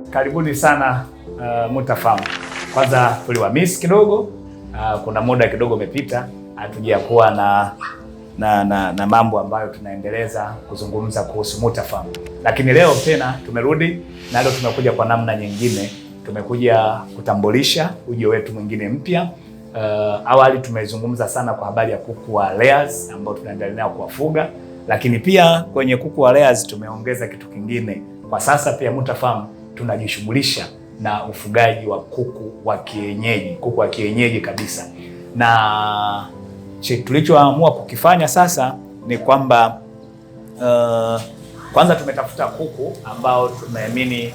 Karibuni sana Mutafarm. Kwanza tuliwamiss kidogo, kuna muda kidogo umepita, hatujakuwa na mambo ambayo tunaendeleza kuzungumza kuhusu Mutafarm. Lakini leo tena tumerudi na leo tumekuja kwa namna nyingine. Tumekuja kutambulisha ujio wetu mwingine mpya. Awali tumezungumza sana kwa habari ya kuku wa layers ambao tunaendelea nao kuwafuga, lakini pia kwenye kuku wa layers tumeongeza kitu kingine. Kwa sasa pia Mutafarm tunajishughulisha na ufugaji wa kuku wa kienyeji, kuku wa kienyeji kabisa. Na tulichoamua kukifanya sasa ni kwamba kwanza tumetafuta kuku ambao tumeamini,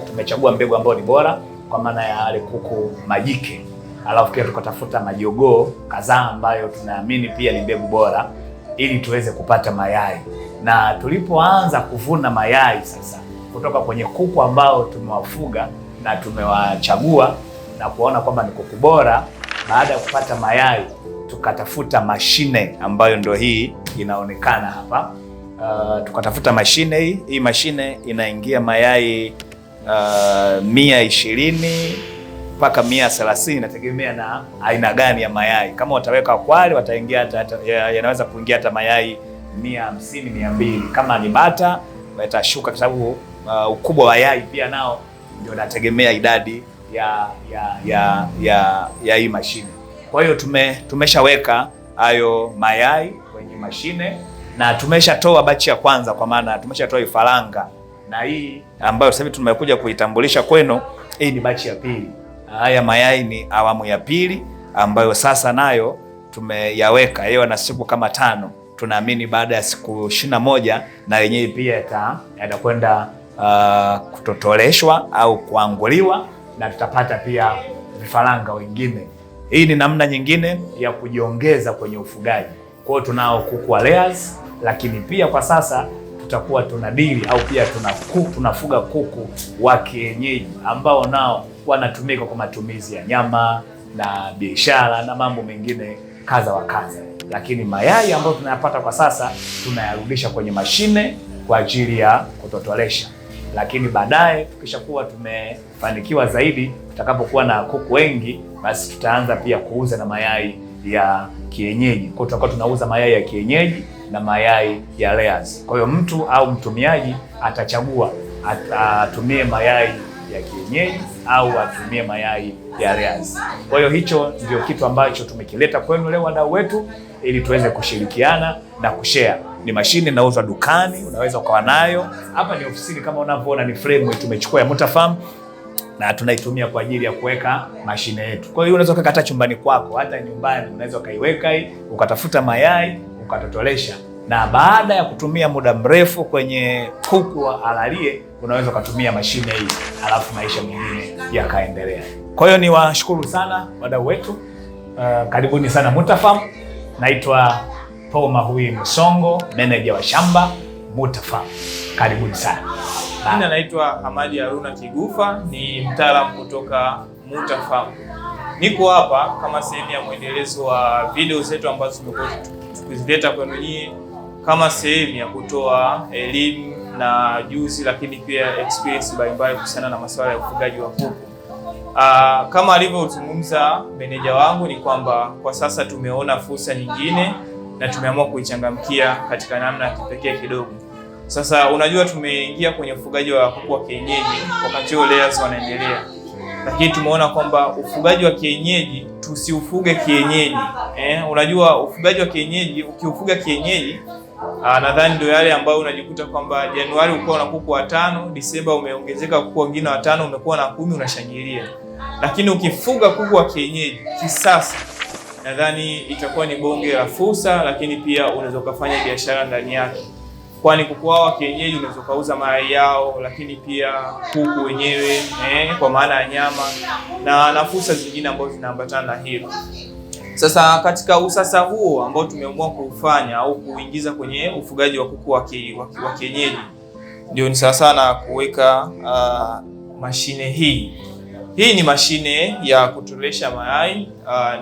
tumechagua mbegu ambao ni bora kwa maana ya wale kuku majike. Alafu pia tukatafuta majogoo kadhaa ambayo tunaamini pia ni mbegu bora ili tuweze kupata mayai. Na tulipoanza kuvuna mayai sasa kutoka kwenye kuku ambao tumewafuga na tumewachagua na kuona kwamba ni kuku bora, baada ya kupata mayai tukatafuta mashine ambayo ndio hii inaonekana hapa. Tukatafuta mashine hii mashine inaingia mayai 120 mpaka 130, inategemea na aina gani ya mayai. Kama wataweka kwali wataingia yanaweza kuingia hata mayai 150 200. Kama ni bata watashuka kwa sababu ukubwa wa yai pia nao ndio nategemea idadi ya hii mashine. Kwa hiyo tumeshaweka hayo mayai kwenye mashine na tumeshatoa bachi ya kwanza, kwa maana tumeshatoa ifaranga, na hii ambayo sasa hivi tumekuja kuitambulisha kwenu, hii ni bachi ya pili. Haya mayai ni awamu ya pili ambayo sasa nayo tumeyaweka hiyo na siku kama 5. Tunaamini baada ya siku 21 na yenyewe pia yatakwenda kutotoleshwa au kuanguliwa na tutapata pia vifaranga wengine. Hii ni namna nyingine ya kujiongeza kwenye ufugaji. Kwa hiyo tunao kuku wa layers, lakini pia kwa sasa tutakuwa tunadili au pia tunafuga kuku wa kienyeji ambao nao wanatumika kwa matumizi ya nyama na biashara na mambo mengine kadha wa kadha. Lakini mayai ambayo tunayapata kwa sasa tunayarudisha kwenye mashine kwa ajili ya kutotolesha. Lakini baadaye tukishakuwa tumefanikiwa zaidi, tutakapokuwa na kuku wengi, basi tutaanza pia kuuza na mayai ya kienyeji. Kwa hiyo tutakuwa tunauza mayai ya kienyeji na mayai ya layers. Kwa hiyo mtu au mtumiaji atachagua atumie mayai ya kienyeji au atumie mayai ya layers. Kwa hiyo hicho ndio kitu ambacho tumekileta kwenu leo wadau wetu, ili tuweze kushirikiana na kushare. Ni mashine inauzwa dukani, unaweza ukawa nayo. Hapa ni ofisini kama unavyoona, ni frame tumechukua ya Mutafarm na tunaitumia kwa ajili ya kuweka mashine yetu. Kwa hiyo unaweza ukakata chumbani kwako, hata nyumbani unaweza ukaiweka hii, ukatafuta mayai, ukatotolesha. Na baada ya kutumia muda mrefu kwenye kuku alalie, unaweza ukatumia mashine hii, alafu maisha mengine yakaendelea. Kwa hiyo niwashukuru sana wadau wetu. Karibuni sana Mutafarm. Naitwa Paul Mahui Musongo, meneja wa shamba Mutafarm. Karibuni sana. Mimi naitwa Hamadi Haruna Kigufa, ni mtaalamu kutoka Mutafarm. Niko hapa kama sehemu ya mwendelezo wa video zetu ambazo tumekuwa tukizileta kwenu nyinyi kama sehemu ya kutoa elimu na juzi, lakini pia experience mbalimbali kuhusiana na masuala ya ufugaji wa kuku. Kama alivyozungumza meneja wangu ni kwamba kwa sasa tumeona fursa nyingine na tumeamua kuichangamkia katika namna ya kipekee kidogo. Sasa unajua, tumeingia kwenye ufugaji wa kuku wa kienyeji wakati huo layers wanaendelea, lakini tumeona kwamba ufugaji wa kienyeji tusiufuge kienyeji. Unajua ufugaji wa kienyeji, ukiufuga kienyeji nadhani ndio yale ambayo unajikuta kwamba Januari ulikuwa na kuku 5, Disemba umeongezeka kuku wengine 5, umekuwa na 10, unashangilia. Lakini ukifuga kuku wa kienyeji kisasa, nadhani itakuwa ni bonge la fursa, lakini pia unaweza kufanya biashara ndani yake. Kwani kuku hao wa kienyeji unaweza kuuza mayai yao, lakini pia kuku wenyewe kwa maana ya nyama na fursa zingine ambazo zinaambatana na hilo. Sasa katika usasa huo ambao tumeamua kufanya au kuingiza kwenye ufugaji wa kuku wa kienyeji, ndio ni sawa sana kuweka mashine hii. Hii ni mashine ya kutolesha mayai,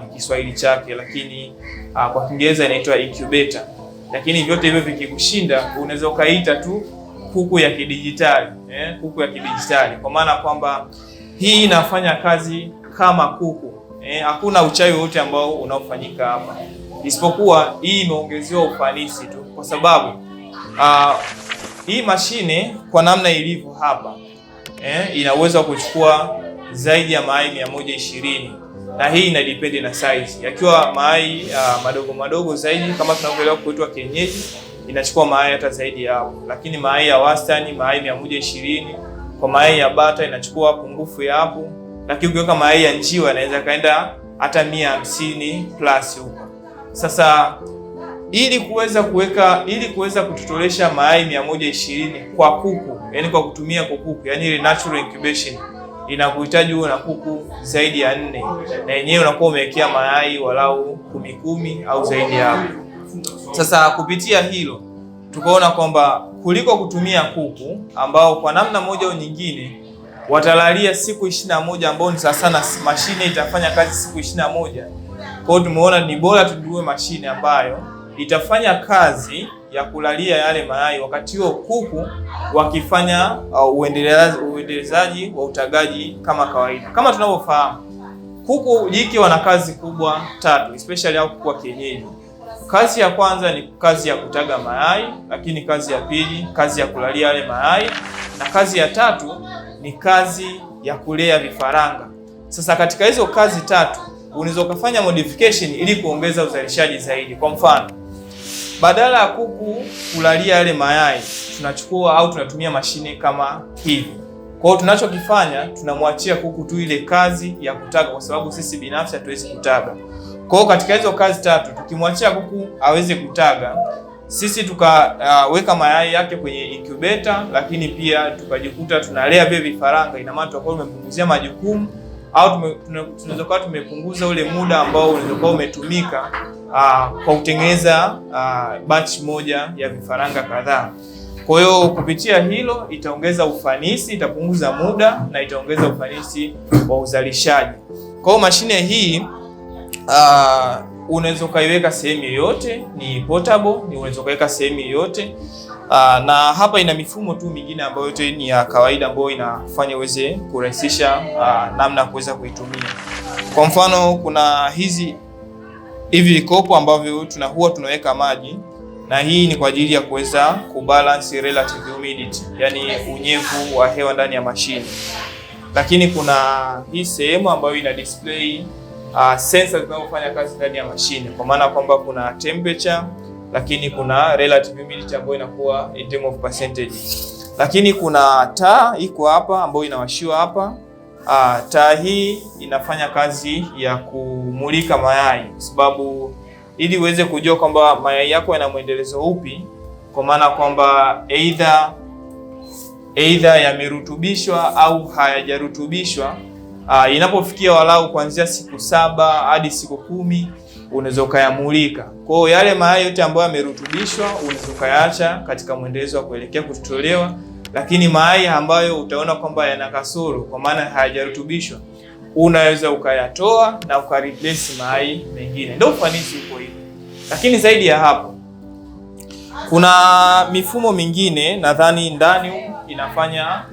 ni Kiswahili chake, lakini kwa Kiingereza inaitwa incubator. Lakini vyote hivyo vikikushinda unaweza ukaita tu kuku ya kidijitali, kuku ya kidijitali, kwa maana kwamba hii inafanya kazi kama kuku. Hakuna uchawi wote ambao unaofanyika hapa, isipokuwa hii imeongezewa ufanisi tu, kwa sababu hii mashine kwa namna ilivyo hapa ina uwezo wa kuchukua zaidi ya mayai 120, na hii ina depend na size. Yakiwa mayai madogo madogo zaidi kama tunavyoelewa kuitwa kienyeji, inachukua mayai hata zaidi ya hapo, lakini mayai ya wastani mayai 120. Kwa mayai ya bata inachukua pungufu ya hapo, lakini ukiweka mayai ya njiwa inaweza kaenda hata 150 plus huko. Sasa ili kuweza kutotolesha mayai 120 kwa kuku, yani kwa kutumia kwa kuku, yani ile natural incubation, inakuhitaji uwe na kuku zaidi ya 4, na yenyewe unakuwa umewekea mayai walau 10 au zaidi ya hapo. Sasa kupitia hilo tukaona kwamba kuliko kutumia kuku ambao kwa namna moja au nyingine watalalia siku 21, ambao ni sana mashine itafanya kazi siku 21. Kwa hiyo tumeona ni bora tununue mashine ambayo itafanya kazi ya kulalia yale mayai, wakati huo kuku wakifanya uendelezaji wa utagaji kama kawaida. Kama tunavyofahamu, kuku jike wana kazi kubwa 3, especially au kuku wa kienyeji. Kazi ya kwanza ni kazi ya kutaga mayai, lakini kazi ya pili kazi ya kulalia yale mayai, na kazi ya tatu ni kazi ya kulea vifaranga. Sasa katika hizo kazi 3 unaweza kufanya modification ili kuongeza uzalishaji zaidi. Kwa mfano, badala ya kuku kulalia yale mayai, tunachukua au tunatumia mashine kama hivi. Kwa hiyo tunachokifanya, tunamwachia kuku tu ile kazi ya kutaga, kwa sababu sisi binafsi hatuwezi kutaga. Kwa hiyo katika hizo kazi 3 tukimwachia kuku aweze kutaga, sisi tukaweka mayai yake kwenye incubator, lakini pia tukajikuta tunalea vile vifaranga. Ina maana tutakuwa tumepunguzia majukumu, au tunaweza kuwa tumepunguza ule muda ambao unaweza kuwa umetumika kwa kutengeneza batch moja ya vifaranga kadhaa. Kwa hiyo kupitia hilo itaongeza ufanisi, itapunguza muda na itaongeza ufanisi wa uzalishaji. Kwa hiyo mashine hii unaweza ukaiweka sehemu yoyote, ni portable, ni unaweza ukaweka sehemu yoyote. Na hapa ina mifumo tu mingine ambayo yote ni ya kawaida ambayo inafanya uweze kurahisisha namna ya kuweza kuitumia. Kwa mfano, kuna hivi vikopo ambavyo huwa tunaweka maji, na hii ni kwa ajili ya kuweza kubalance relative humidity, yani unyevu wa hewa ndani ya mashine. Lakini kuna hii sehemu ambayo ina display sensors zinazofanya kazi ndani ya mashine, kwa maana kwamba kuna temperature, lakini kuna relative humidity ambayo inakuwa in term of percentage. Lakini kuna taa iko hapa ambayo inawashiwa hapa. Taa hii inafanya kazi ya kumulika mayai, kwa sababu ili uweze kujua kwamba mayai yako yana mwendelezo upi, kwa maana kwamba either yamerutubishwa au hayajarutubishwa. Inapofikia walau kuanzia siku 7 hadi siku 10 unaweza ukayamulika. Kwa hiyo yale mayai yote ambayo yamerutubishwa unaweza ukayaacha katika mwendelezo wa kuelekea kutotolewa, lakini mayai ambayo utaona kwamba yana kasoro, kwa maana hayajarutubishwa, unaweza ukayatoa na ukareplace mayai mengine. Ndio ufanisi uko hivi. Lakini zaidi ya hapo, kuna mifumo mingine nadhani ndani inafanya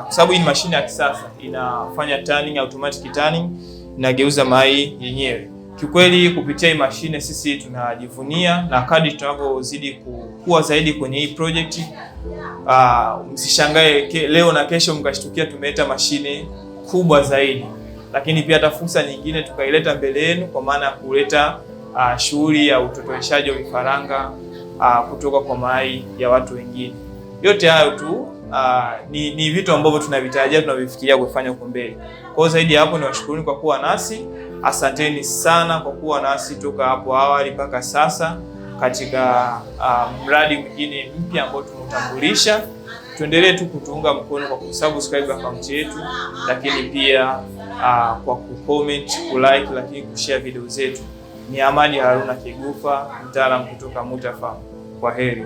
kwa sababu hii ni mashine ya kisasa, inafanya turning, automatic turning, inageuza mayai yenyewe. Kiukweli kupitia hii mashine sisi tunajivunia, na kadri tunavyozidi kukua zaidi kwenye hii project, msishangae leo na kesho mkashtukia tumeleta mashine kubwa zaidi. Lakini pia hata fursa nyingine tukaileta mbele yenu, kwa maana ya kuleta shughuli ya utotoleshaji wa vifaranga kutoka kwa mayai ya watu wengine. Yote hayo tu ni vitu ambavyo tunavitarajia, tunavifikiria kufanya huko mbele. Kwa hiyo zaidi ya hapo, niwashukuruni kwa kuwa nasi. Asanteni sana kwa kuwa nasi toka hapo awali mpaka sasa katika mradi mwingine mpya ambao tunautambulisha. Tuendelee tu kutuunga mkono kwa kusubscribe account yetu, lakini pia kwa kucomment, kulike, lakini kushare video zetu. Ni Hamadi Haruna Kigufa, mtaalamu kutoka Mutafarm. Kwaheri.